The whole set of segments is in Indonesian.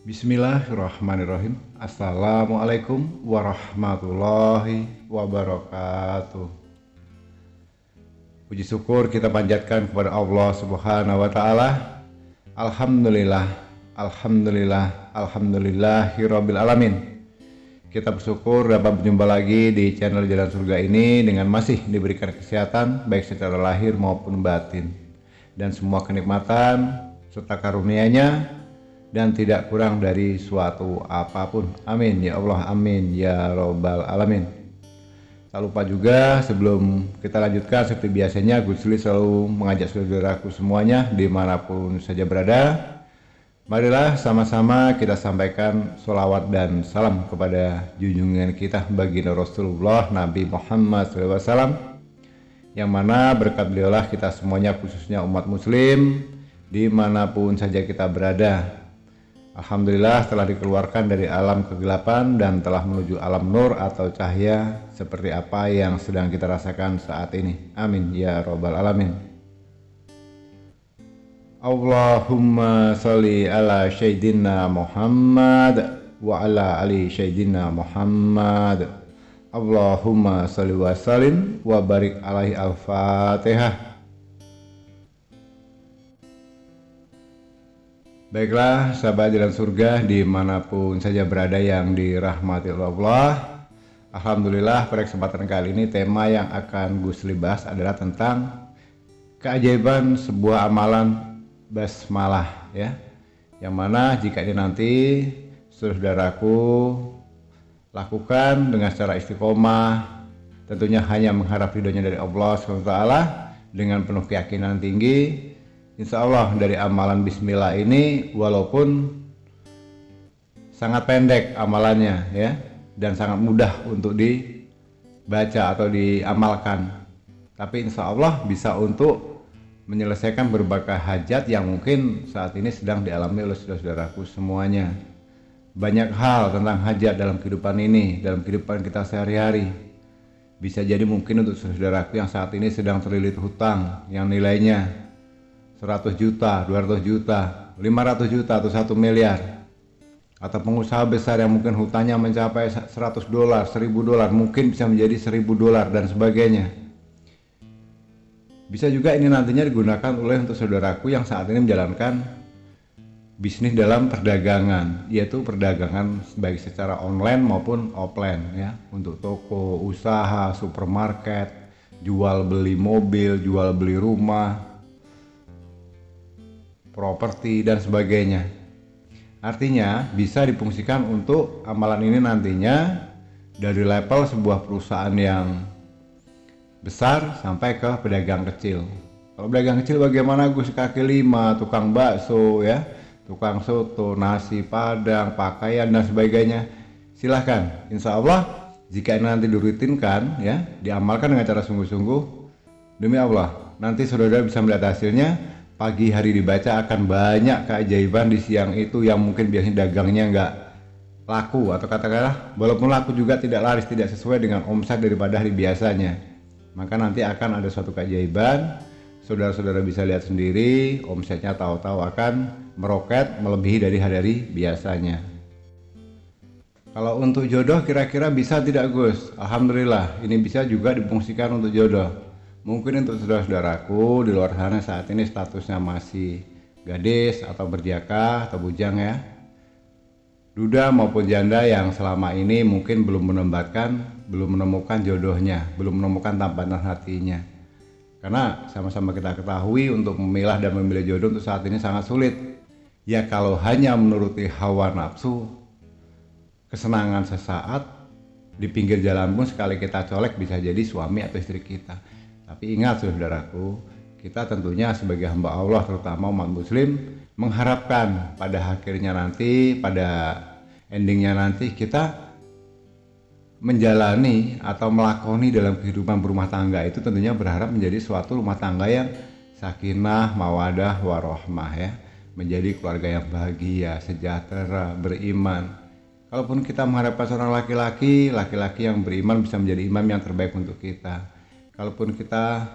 Bismillahirrahmanirrahim. Assalamualaikum warahmatullahi wabarakatuh. Puji syukur kita panjatkan kepada Allah Subhanahu wa taala. Alhamdulillahirabbil alamin. Kita bersyukur dapat berjumpa lagi di channel Jalan Surga ini dengan masih diberikan kesehatan baik secara lahir maupun batin, dan semua kenikmatan serta karunia-Nya dan tidak kurang dari suatu apapun. Amin ya Allah, amin ya robbal alamin. Tak lupa juga sebelum kita lanjutkan, seperti biasanya Gusli selalu mengajak saudaraku semuanya dimanapun saja berada, marilah sama-sama kita sampaikan sholawat dan salam kepada junjungan kita baginda Rasulullah Nabi Muhammad SAW, yang mana berkat beliaulah kita semuanya, khususnya umat muslim dimanapun saja kita berada, alhamdulillah telah dikeluarkan dari alam kegelapan dan telah menuju alam nur atau cahaya seperti apa yang sedang kita rasakan saat ini. Amin ya robbal alamin. Allahumma sholli ala sayyidina Muhammad wa ala ali sayyidina Muhammad. Allahumma sholli wa sallim wa barik alaihi. Al-Fatihah. Baiklah sahabat Jalan Surga dimanapun saja berada yang dirahmati Allah, alhamdulillah pada kesempatan kali ini tema yang akan Gusli bahas adalah tentang keajaiban sebuah amalan basmalah, ya, yang mana jika ini nanti saudaraku lakukan dengan secara istiqomah, tentunya hanya mengharap ridhonya dari Allah SWT dengan penuh keyakinan tinggi, insya Allah dari amalan bismillah ini, walaupun sangat pendek amalannya, ya, dan sangat mudah untuk dibaca atau diamalkan, tapi insya Allah bisa untuk menyelesaikan berbagai hajat yang mungkin saat ini sedang dialami oleh saudara-saudaraku semuanya. Banyak hal tentang hajat dalam kehidupan ini, dalam kehidupan kita sehari-hari. Bisa jadi mungkin untuk saudaraku yang saat ini sedang terlilit hutang yang nilainya 100 juta, 200 juta, 500 juta atau 1 miliar, atau pengusaha besar yang mungkin hutangnya mencapai 100 dolar, 1000 dolar, mungkin bisa menjadi 1000 dolar dan sebagainya. Bisa juga ini nantinya digunakan oleh untuk saudaraku yang saat ini menjalankan bisnis dalam perdagangan, yaitu perdagangan baik secara online maupun offline, ya, untuk toko, usaha, supermarket, jual beli mobil, jual beli rumah, properti dan sebagainya. Artinya bisa difungsikan untuk amalan ini nantinya dari level sebuah perusahaan yang besar sampai ke pedagang kecil. Kalau pedagang kecil bagaimana Gus? Kaki lima, tukang bakso, ya, tukang soto, nasi padang, pakaian dan sebagainya. Silahkan, insya Allah jika ini nanti dirutinkan, ya, diamalkan dengan cara sungguh-sungguh, demi Allah nanti saudara bisa melihat hasilnya. Pagi hari dibaca akan banyak keajaiban di siang itu yang mungkin biasanya dagangnya nggak laku, atau katakanlah walaupun laku juga tidak laris, tidak sesuai dengan omset daripada hari biasanya. Maka nanti akan ada suatu keajaiban, saudara-saudara bisa lihat sendiri, omsetnya tahu-tahu akan meroket melebihi dari hari-hari biasanya. Kalau untuk jodoh kira-kira bisa tidak Gus? Alhamdulillah ini bisa juga difungsikan untuk jodoh. Mungkin untuk saudara-saudaraku di luar sana saat ini statusnya masih gadis atau berjaka atau bujang, ya, duda maupun janda yang selama ini mungkin belum menemukan jodohnya, belum menemukan tampanan hatinya. Karena sama-sama kita ketahui untuk memilah dan memilih jodoh untuk saat ini sangat sulit. Ya kalau hanya menuruti hawa nafsu, kesenangan sesaat di pinggir jalan pun sekali kita colek bisa jadi suami atau istri kita. Tapi ingat saudaraku, kita tentunya sebagai hamba Allah, terutama umat muslim, mengharapkan pada akhirnya nanti, pada endingnya nanti kita menjalani atau melakoni dalam kehidupan berumah tangga itu tentunya berharap menjadi suatu rumah tangga yang sakinah, mawadah, warohmah ya. Menjadi keluarga yang bahagia, sejahtera, beriman. Kalaupun kita mengharapkan seorang laki-laki yang beriman bisa menjadi imam yang terbaik untuk kita. Kalaupun kita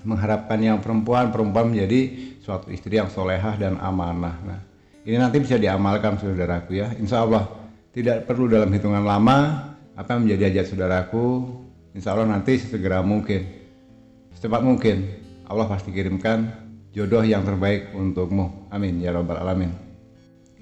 mengharapkan yang perempuan menjadi suatu istri yang solehah dan amanah. Nah, ini nanti bisa diamalkan saudaraku ya. Insya Allah tidak perlu dalam hitungan lama. Apa yang menjadi hajat saudaraku, insya Allah nanti sesegera mungkin, secepat mungkin Allah pasti kirimkan jodoh yang terbaik untukmu. Amin ya rabbal alamin.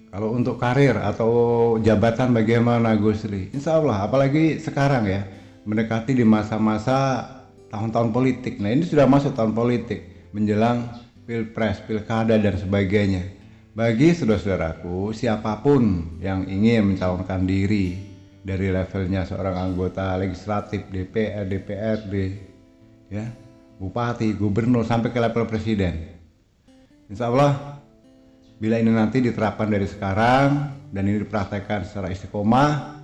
Kalau untuk karir atau jabatan bagaimana Gusli? Insya Allah, apalagi sekarang ya, mendekati di masa-masa tahun-tahun politik. Nah ini sudah masuk tahun politik, menjelang pilpres, pilkada dan sebagainya. Bagi saudara-saudaraku, siapapun yang ingin mencalonkan diri dari levelnya seorang anggota legislatif, DPR, DPRD, ya, bupati, gubernur sampai ke level presiden. Insya Allah bila ini nanti diterapkan dari sekarang dan ini dipraktekkan secara istiqomah,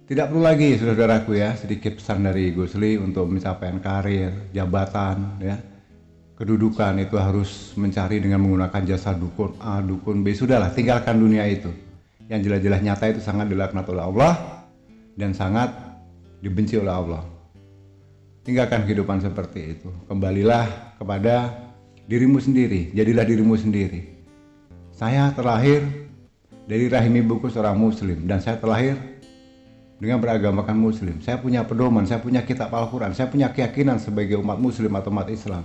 tidak perlu lagi saudaraku ya, sedikit pesan dari Gusli untuk mencapai karir, jabatan ya, kedudukan itu harus mencari dengan menggunakan jasa dukun A, dukun B. Sudahlah, tinggalkan dunia itu. Yang jelas-jelas nyata itu sangat dilaknat oleh Allah dan sangat dibenci oleh Allah. Tinggalkan kehidupan seperti itu. Kembalilah kepada dirimu sendiri, jadilah dirimu sendiri. Saya terlahir dari rahim ibuku seorang muslim dan saya terlahir dengan beragamakan muslim. Saya punya pedoman, saya punya kitab Al-Quran, saya punya keyakinan sebagai umat muslim atau umat Islam.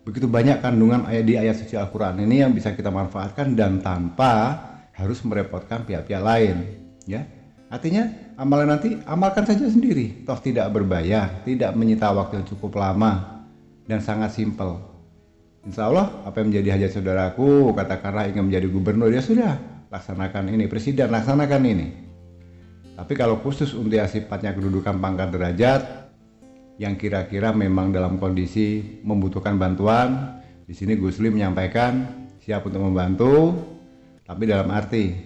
Begitu banyak kandungan ayat di ayat suci Al-Quran ini yang bisa kita manfaatkan dan tanpa harus merepotkan pihak-pihak lain ya. Artinya amalan nanti amalkan saja sendiri, toh tidak berbayar, tidak menyita waktu yang cukup lama dan sangat simpel. Insya Allah apa yang menjadi hajat saudaraku, katakanlah ingin menjadi gubernur, ya sudah, laksanakan ini, presiden laksanakan ini. Tapi kalau khusus untuk yang sifatnya kedudukan pangkat derajat yang kira-kira memang dalam kondisi membutuhkan bantuan, di sini Gusli menyampaikan siap untuk membantu, tapi dalam arti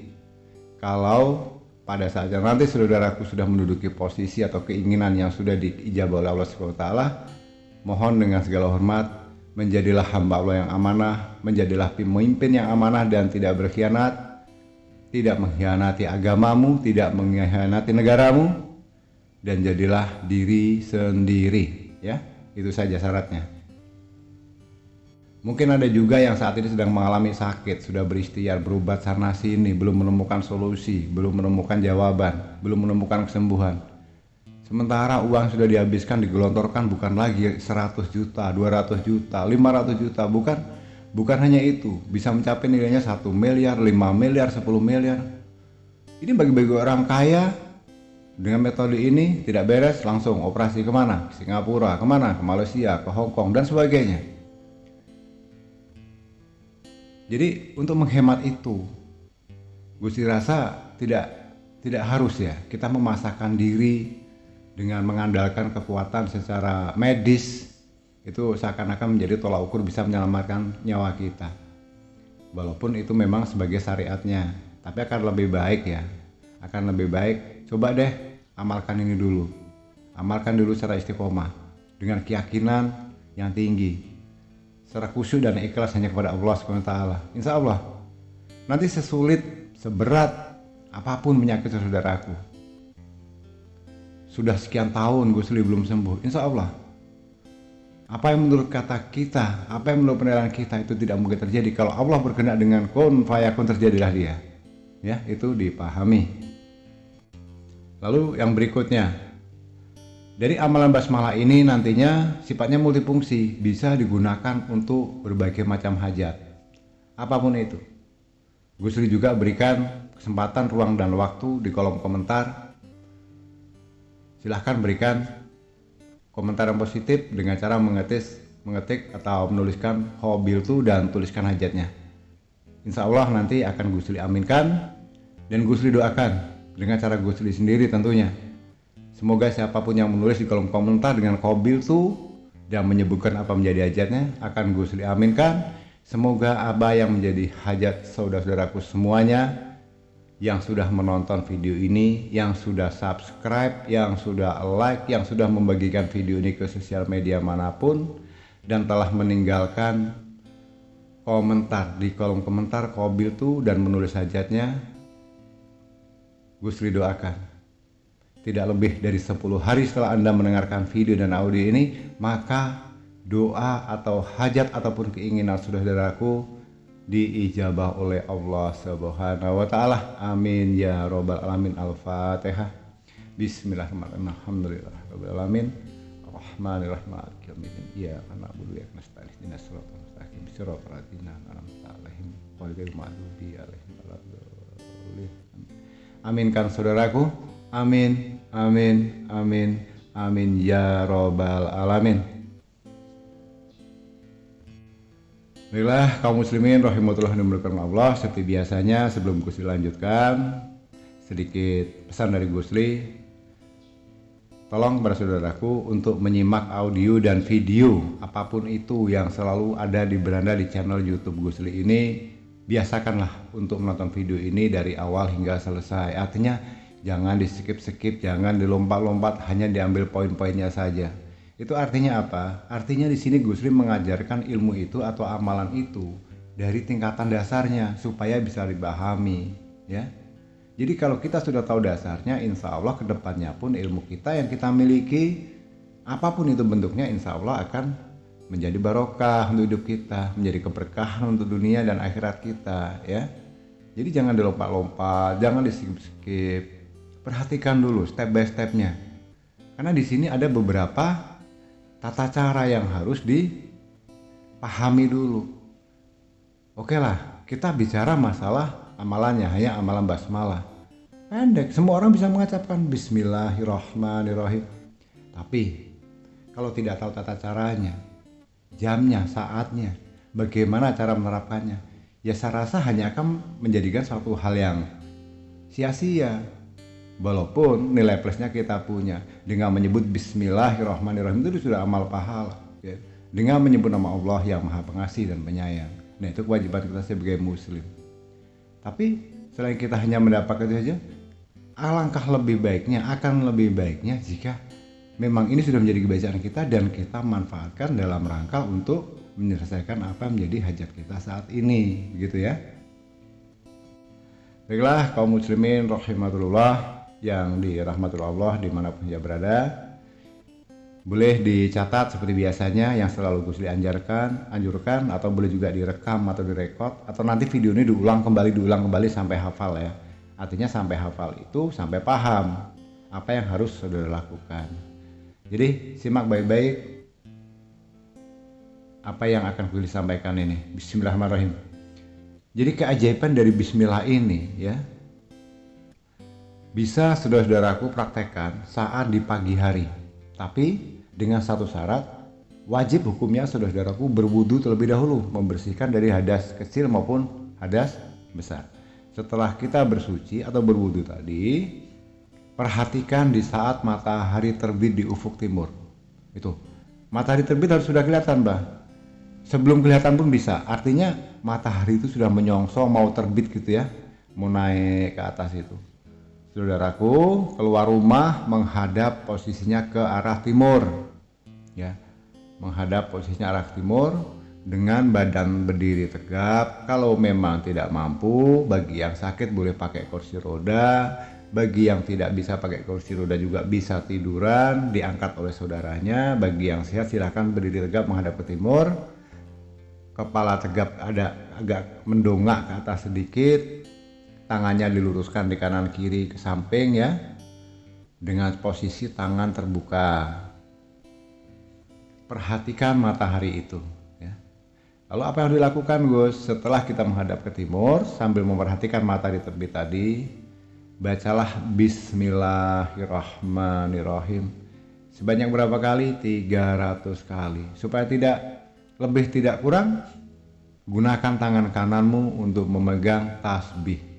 kalau pada saatnya nanti saudaraku sudah menduduki posisi atau keinginan yang sudah diijabah oleh Allah SWT, mohon dengan segala hormat menjadilah hamba Allah yang amanah, menjadilah pemimpin yang amanah dan tidak berkhianat, tidak mengkhianati agamamu, tidak mengkhianati negaramu, dan jadilah diri sendiri ya. Itu saja syaratnya. Mungkin ada juga yang saat ini sedang mengalami sakit, sudah berikhtiar, berobat sana sini, belum menemukan solusi, belum menemukan jawaban, belum menemukan kesembuhan. Sementara uang sudah dihabiskan, digelontorkan bukan lagi 100 juta, 200 juta, 500 juta, bukan hanya itu, bisa mencapai nilainya 1 miliar, 5 miliar, 10 miliar. Ini bagi-bagi orang kaya dengan metode ini tidak beres, langsung operasi kemana? Ke Singapura, kemana? Ke Malaysia, ke Hong Kong dan sebagainya. Jadi untuk menghemat itu, Gusti rasa tidak harus ya kita memasakkan diri dengan mengandalkan kekuatan secara medis, itu seakan-akan menjadi tolak ukur bisa menyelamatkan nyawa kita. Walaupun itu memang sebagai syariatnya, tapi akan lebih baik ya, akan lebih baik coba deh amalkan ini dulu. Amalkan dulu secara istiqomah dengan keyakinan yang tinggi, secara khusyuk dan ikhlas hanya kepada Allah SWT. Insya Allah nanti sesulit, seberat apapun penyakit saudaraku, sudah sekian tahun Gusli belum sembuh, insya Allah apa yang menurut kata kita, apa yang menurut penilaian kita itu tidak mungkin terjadi. Kalau Allah berkehendak dengan kun fayakun, terjadilah dia ya, itu dipahami. Lalu yang berikutnya, dari amalan basmalah ini nantinya sifatnya multifungsi, bisa digunakan untuk berbagai macam hajat apapun itu. Gusli juga berikan kesempatan, ruang dan waktu di kolom komentar. Silahkan berikan komentar yang positif dengan cara mengetik atau menuliskan hobiltu dan tuliskan hajatnya. Insya Allah nanti akan Gusli aminkan dan Gusli doakan dengan cara Gusli sendiri tentunya. Semoga siapapun yang menulis di kolom komentar dengan hobiltu dan menyebutkan apa menjadi hajatnya akan Gusli aminkan. Semoga apa yang menjadi hajat saudara-saudaraku semuanya yang sudah menonton video ini, yang sudah subscribe, yang sudah like, yang sudah membagikan video ini ke sosial media manapun, dan telah meninggalkan komentar di kolom komentar Qabil tuh dan menulis hajatnya, Gusri doakan. Tidak lebih dari 10 hari setelah Anda mendengarkan video dan audio ini, maka doa atau hajat ataupun keinginan saudaraku diijabah oleh Allah Subhanahu wa taala. Amin ya robbal alamin. Al-Fatihah. Bismillahirrahmanirrahim. Alhamdulillahirabbil alamin. Arrahmanirrahim. Maliki yaumiddin. Iyyaka na'budu wa iyyaka nasta'in. Ihdinas siratal mustaqim. Siratal ladzina an'amta 'alaihim ghairil maghdubi 'alaihim waladdallin. Aminkan saudaraku. Amin, amin, amin, amin ya robbal alamin. Baiklah kaum muslimin rahimakumullah dan Allah, seperti biasanya sebelum Gusri lanjutkan, sedikit pesan dari Gusri. Tolong kepada saudaraku untuk menyimak audio dan video apapun itu yang selalu ada di beranda di channel YouTube Gusri ini. Biasakanlah untuk menonton video ini dari awal hingga selesai. Artinya jangan di skip-skip, jangan dilompat-lompat, hanya diambil poin-poinnya saja. Itu artinya apa? Artinya di sini Gusri mengajarkan ilmu itu atau amalan itu dari tingkatan dasarnya supaya bisa dipahami, ya. Jadi kalau kita sudah tahu dasarnya, insya Allah kedepannya pun ilmu kita yang kita miliki, apapun itu bentuknya, insya Allah akan menjadi barokah untuk hidup kita, menjadi keberkahan untuk dunia dan akhirat kita, ya. Jadi jangan dilompat-lompat, jangan di-skip. Perhatikan dulu step by stepnya. Karena di sini ada beberapa tata cara yang harus dipahami dulu. Oke lah, kita bicara masalah amalannya, hanya amalan basmalah. Pendek, semua orang bisa mengucapkan Bismillahirrahmanirrahim. Tapi kalau tidak tahu tata caranya, jamnya, saatnya, bagaimana cara menerapkannya, ya saya rasa hanya akan menjadikan suatu hal yang sia-sia. Walaupun nilai plusnya kita punya dengan menyebut Bismillahirrahmanirrahim itu sudah amal pahala, ya. Dengan menyebut nama Allah yang Maha Pengasih dan Penyayang. Nah itu kewajiban kita sebagai muslim. Tapi selain kita hanya mendapatkan itu saja, alangkah lebih baiknya, akan lebih baiknya jika memang ini sudah menjadi kebiasaan kita dan kita manfaatkan dalam rangka untuk menyelesaikan apa menjadi hajat kita saat ini, begitu ya. Baiklah kaum muslimin rahimatullah yang dirahmatullah Allah dimanapun dia berada, boleh dicatat seperti biasanya yang selalu Gusri anjurkan, atau boleh juga direkam atau direkod, atau nanti video ini diulang kembali sampai hafal ya. Artinya sampai hafal itu sampai paham apa yang harus saudara lakukan. Jadi simak baik-baik apa yang akan Gusri sampaikan ini. Bismillahirrahmanirrahim. Jadi keajaiban dari Bismillah ini ya, bisa saudara-saudaraku praktekkan saat di pagi hari. Tapi dengan satu syarat, wajib hukumnya saudara-saudaraku berwudu terlebih dahulu, membersihkan dari hadas kecil maupun hadas besar. Setelah kita bersuci atau berwudu tadi, perhatikan di saat matahari terbit di ufuk timur. Itu, matahari terbit harus sudah kelihatan, Mbah. Sebelum kelihatan pun bisa, artinya matahari itu sudah menyongsong mau terbit gitu ya, mau naik ke atas itu. Saudaraku keluar rumah menghadap posisinya ke arah timur, ya, menghadap posisinya arah timur dengan badan berdiri tegap. Kalau memang tidak mampu, bagi yang sakit boleh pakai kursi roda, bagi yang tidak bisa pakai kursi roda juga bisa tiduran, diangkat oleh saudaranya. Bagi yang sehat silakan berdiri tegap menghadap ke timur, kepala tegap ada agak mendongak ke atas sedikit. Tangannya diluruskan di kanan kiri ke samping ya, dengan posisi tangan terbuka. Perhatikan matahari itu ya. Lalu apa yang dilakukan Gus? Setelah kita menghadap ke timur sambil memperhatikan matahari terbit tadi, bacalah Bismillahirrahmanirrahim sebanyak berapa kali? 300 kali. Supaya lebih tidak kurang, gunakan tangan kananmu untuk memegang tasbih.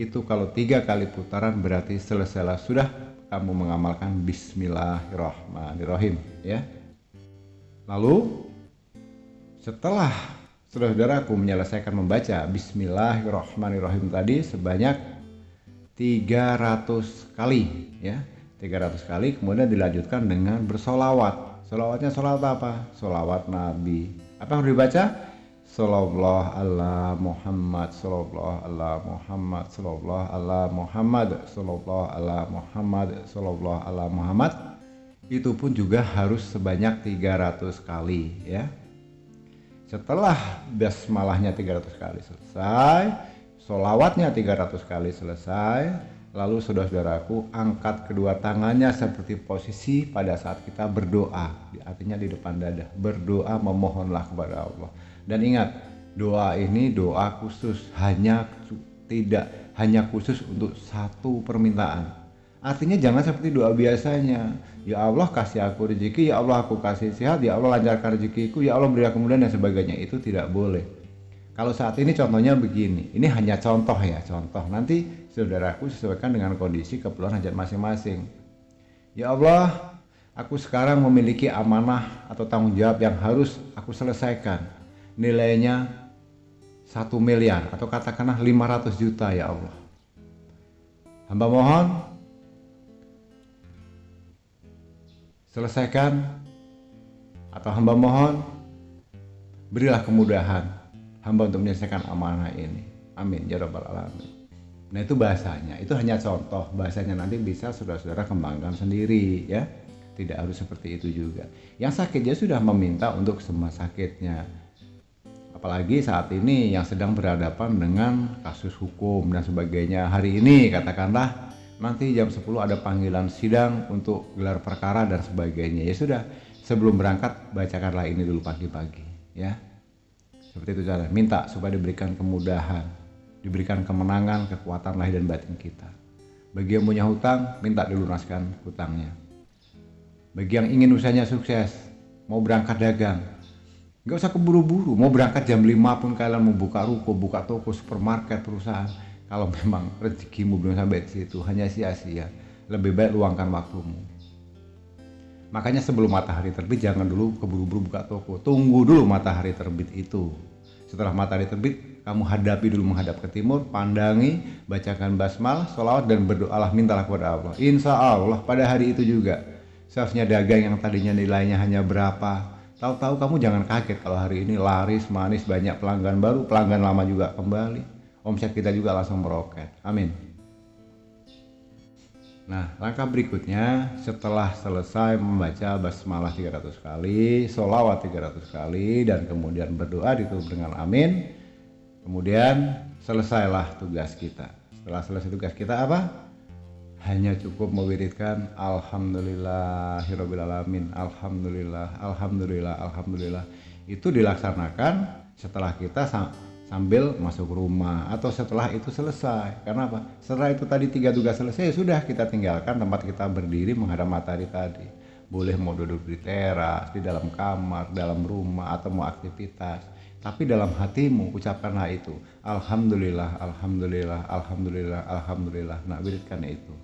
Itu kalau 3 kali putaran berarti selesailah sudah kamu mengamalkan Bismillahirrahmanirrahim ya. Lalu setelah saudara-saudaraku menyelesaikan membaca Bismillahirrahmanirrahim tadi sebanyak 300 kali ya, 300 kali, kemudian dilanjutkan dengan bersolawat Sholawatnya sholawat apa? Sholawat Nabi. Apa yang harus dibaca? Sallallahu ala Muhammad, sallallahu ala Muhammad, sallallahu ala Muhammad, sallallahu ala Muhammad, sallallahu ala Muhammad. Itu pun juga harus sebanyak 300 kali ya. Setelah basmalahnya 300 kali selesai, sholawatnya 300 kali selesai, lalu saudara-saudaraku angkat kedua tangannya seperti posisi pada saat kita berdoa, artinya di depan dada, berdoa memohonlah kepada Allah. Dan ingat, doa ini doa khusus, tidak hanya khusus untuk satu permintaan. Artinya jangan seperti doa biasanya, ya Allah kasih aku rezeki, ya Allah aku kasih sehat, ya Allah lancarkan rezekiku, ya Allah beri kemudahan dan sebagainya. Itu tidak boleh. Kalau saat ini contohnya begini, ini hanya contoh ya, contoh. Nanti saudaraku sesuaikan dengan kondisi keperluan hajat masing-masing. Ya Allah, aku sekarang memiliki amanah atau tanggung jawab yang harus aku selesaikan. Nilainya 1 miliar atau katakanlah 500 juta ya Allah. Hamba mohon selesaikan, atau hamba mohon berilah kemudahan hamba untuk menyelesaikan amanah ini. Amin ya rabbal alamin. Nah itu bahasanya, itu hanya contoh. Bahasanya nanti bisa saudara-saudara kembangkan sendiri ya. Tidak harus seperti itu juga. Yang sakit dia sudah meminta untuk semua sakitnya. Apalagi saat ini yang sedang berhadapan dengan kasus hukum dan sebagainya. Hari ini katakanlah nanti jam 10 ada panggilan sidang untuk gelar perkara dan sebagainya. Ya sudah, sebelum berangkat bacakanlah ini dulu pagi-pagi ya. Seperti itu cara, minta supaya diberikan kemudahan, diberikan kemenangan, kekuatan lahir dan batin kita. Bagi yang punya hutang, minta dilunaskan hutangnya. Bagi yang ingin usahanya sukses, mau berangkat dagang, nggak usah keburu-buru, mau berangkat jam 5 pun kalian mau buka ruko, buka toko, supermarket, perusahaan. Kalau memang rezekimu belum sampai ke situ, hanya sia-sia. Lebih baik luangkan waktumu. Makanya sebelum matahari terbit jangan dulu keburu-buru buka toko. Tunggu dulu matahari terbit itu. Setelah matahari terbit, kamu hadapi dulu, menghadap ke timur, pandangi, bacakan basmalah, sholawat dan berdoalah, mintalah kepada Allah. Insya Allah pada hari itu juga seharusnya dagang yang tadinya nilainya hanya berapa, tahu-tahu kamu jangan kaget kalau hari ini laris manis, banyak pelanggan baru, pelanggan lama juga kembali, omset kita juga langsung meroket. Amin. Nah, langkah berikutnya setelah selesai membaca basmalah 300 kali, sholawat 300 kali, dan kemudian berdoa ditutup dengan amin. Kemudian selesailah tugas kita. Setelah selesai tugas kita apa? Hanya cukup mewiridkan alhamdulillahirabbil alamin, alhamdulillah, alhamdulillah, alhamdulillah. Itu dilaksanakan setelah kita sambil masuk rumah atau setelah itu selesai. Karena apa? Setelah itu tadi 3 tugas selesai, ya sudah, kita tinggalkan tempat kita berdiri menghadap matahari tadi. Boleh mau duduk di teras, di dalam kamar, dalam rumah, atau mau aktivitas. Tapi dalam hatimu ucapkanlah itu, alhamdulillah, alhamdulillah, alhamdulillah, alhamdulillah. Nah, wiridkan itu.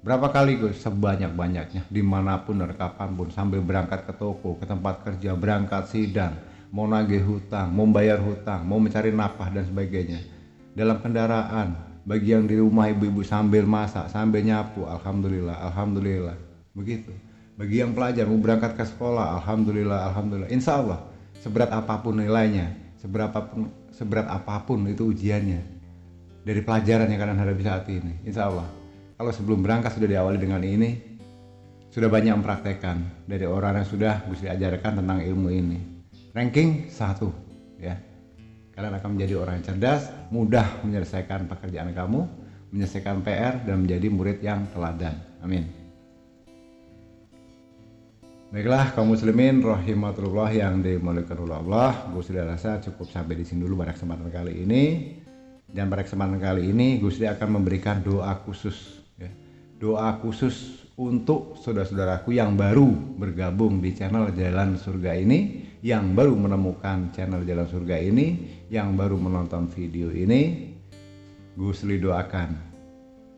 Berapa kali Gus? Sebanyak-banyaknya, dimanapun dan kapanpun, sambil berangkat ke toko, ke tempat kerja, berangkat sidang, mau nagih hutang, mau bayar hutang, mau mencari nafkah dan sebagainya. Dalam kendaraan, bagi yang di rumah ibu-ibu sambil masak, sambil nyapu, alhamdulillah, alhamdulillah. Begitu. Bagi yang pelajar mau berangkat ke sekolah, alhamdulillah, alhamdulillah. Insya Allah, seberat apapun nilainya, seberat apapun itu ujiannya, dari pelajaran yang kalian hadapi saat ini, insya Allah. Kalau sebelum berangkat sudah diawali dengan ini, sudah banyak mempraktekkan dari orang yang sudah Gusti ajarkan tentang ilmu ini. Ranking 1 ya. Kalian akan menjadi orang yang cerdas, mudah menyelesaikan pekerjaan kamu, menyelesaikan PR, dan menjadi murid yang teladan. Amin. Baiklah kaum muslimin rahimatullah yang dimuliakan oleh Allah, Gusti rasa cukup sampai di sini dulu pada kesempatan kali ini. Dan pada kesempatan kali ini Gusti akan memberikan doa khusus ya. Doa khusus untuk saudara-saudaraku yang baru bergabung di channel Jalan Surga ini, yang baru menemukan channel Jalan Surga ini, yang baru menonton video ini. Gusti doakan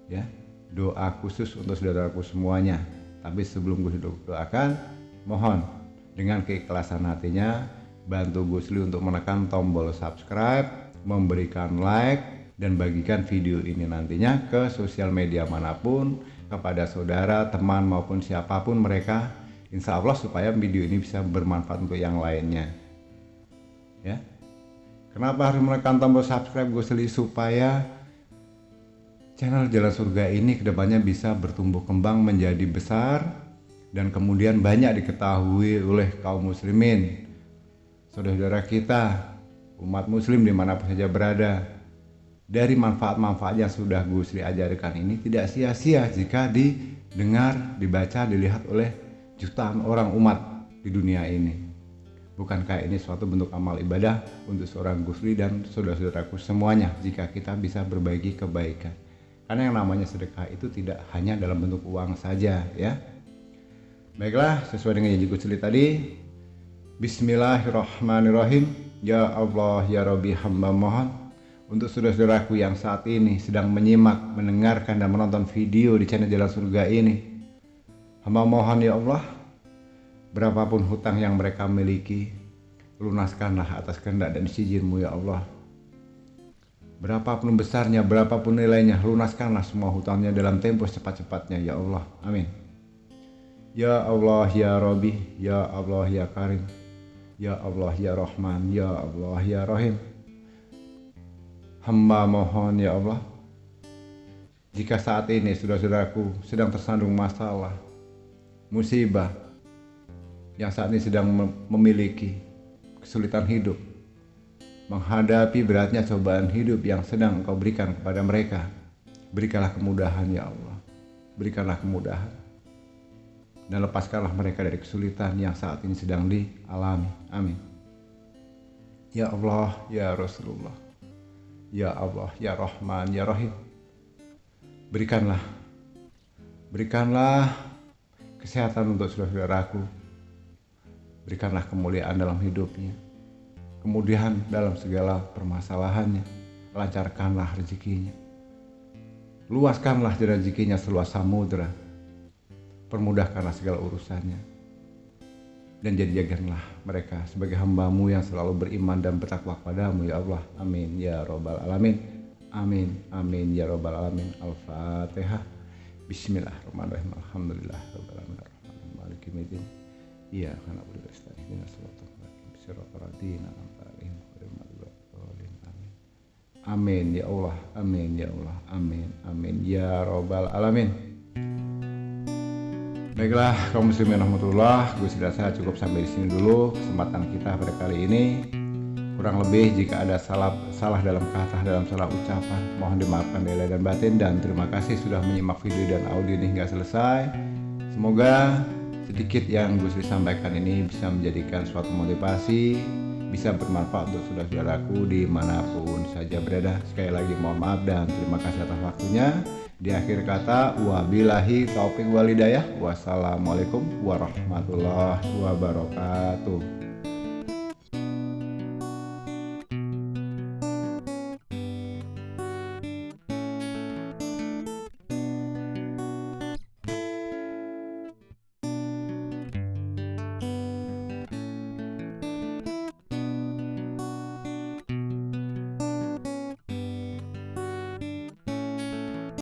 ya, doa khusus untuk saudaraku semuanya. Tapi sebelum Gusti doakan, mohon dengan keikhlasan hatinya bantu Gusli untuk menekan tombol subscribe, memberikan like, dan bagikan video ini nantinya ke sosial media manapun, kepada saudara, teman maupun siapapun mereka Insya Allah supaya video ini bisa bermanfaat untuk yang lainnya. Ya. Kenapa harus menekan tombol subscribe Gusli? Supaya channel Jalan Surga ini kedepannya bisa bertumbuh kembang menjadi besar dan kemudian banyak diketahui oleh kaum muslimin, saudara-saudara kita, umat muslim dimanapun saja berada. Dari manfaat-manfaat yang sudah Gusli ajarkan ini tidak sia-sia jika didengar, dibaca, dilihat oleh jutaan orang umat di dunia ini. Bukankah ini suatu bentuk amal ibadah untuk seorang Gusli dan saudara-saudaraku semuanya jika kita bisa berbagi kebaikan? Karena yang namanya sedekah itu tidak hanya dalam bentuk uang saja, ya. Baiklah, sesuai dengan janji Gusli tadi, Bismillahirrahmanirrahim. Ya Allah, ya Rabbi, hamba mohon untuk saudara-saudaraku yang saat ini sedang menyimak, mendengarkan dan menonton video di channel Jalan Surga ini. Hamba mohon ya Allah, berapapun hutang yang mereka miliki, lunaskanlah atas kehendak dan izin-Mu ya Allah. Berapapun besarnya, berapapun nilainya, lunaskanlah semua hutangnya dalam tempo cepat-cepatnya ya Allah. Amin. Ya Allah, ya Rabbi, ya Allah, ya Karim, ya Allah, ya Rahman, ya Allah, ya Rahim. Hamba mohon ya Allah, jika saat ini saudara-saudaraku sedang tersandung masalah, musibah, yang saat ini sedang memiliki kesulitan hidup, menghadapi beratnya cobaan hidup yang sedang Engkau berikan kepada mereka, berikanlah kemudahan ya Allah, berikanlah kemudahan, dan lepaskanlah mereka dari kesulitan yang saat ini sedang dialami. Amin. Ya Allah, ya Rasulullah, ya Allah, ya Rahman, ya Rahim. Berikanlah kesehatan untuk saudara-saudaraku. Berikanlah kemuliaan dalam hidupnya, kemudian dalam segala permasalahannya. Lancarkanlah rezekinya, luaskanlah rezekinya seluas samudra. Permudahkanlah segala urusannya, dan jadikanlah mereka sebagai hamba-Mu yang selalu beriman dan bertakwa kepadamu ya Allah. Amin ya Rabbal Alamin. Amin, amin ya Rabbal Alamin. Al-Fatihah. Bismillahirrahmanirrahim. Alhamdulillah Rabbil Alamin. Ar-Rahmanir Maliki Yaumiddin. Iya karena boleh istirahat suratul Siratal-Ladzina an'amta 'alaihim ghairil maghdubi 'alaihim. Amin. Amin ya Allah. Amin ya Allah. Amin, amin ya Rabbal Alamin. Baiklah kaum muslimin rahmatullah, gue sudah saya cukup sampai di sini dulu kesempatan kita pada kali ini. Kurang lebih jika ada salah dalam kata, dalam salah ucapan, mohon dimaafkan dari lahir dan batin, dan terima kasih sudah menyimak video dan audio ini hingga selesai. Semoga sedikit yang gue sampaikan ini bisa menjadikan suatu motivasi, bisa bermanfaat untuk saudara-saudaraku dimanapun saja berada. Sekali lagi mohon maaf dan terima kasih atas waktunya. Di akhir kata, wabillahi taufiq wal hidayah. Wassalamualaikum warahmatullahi wabarakatuh.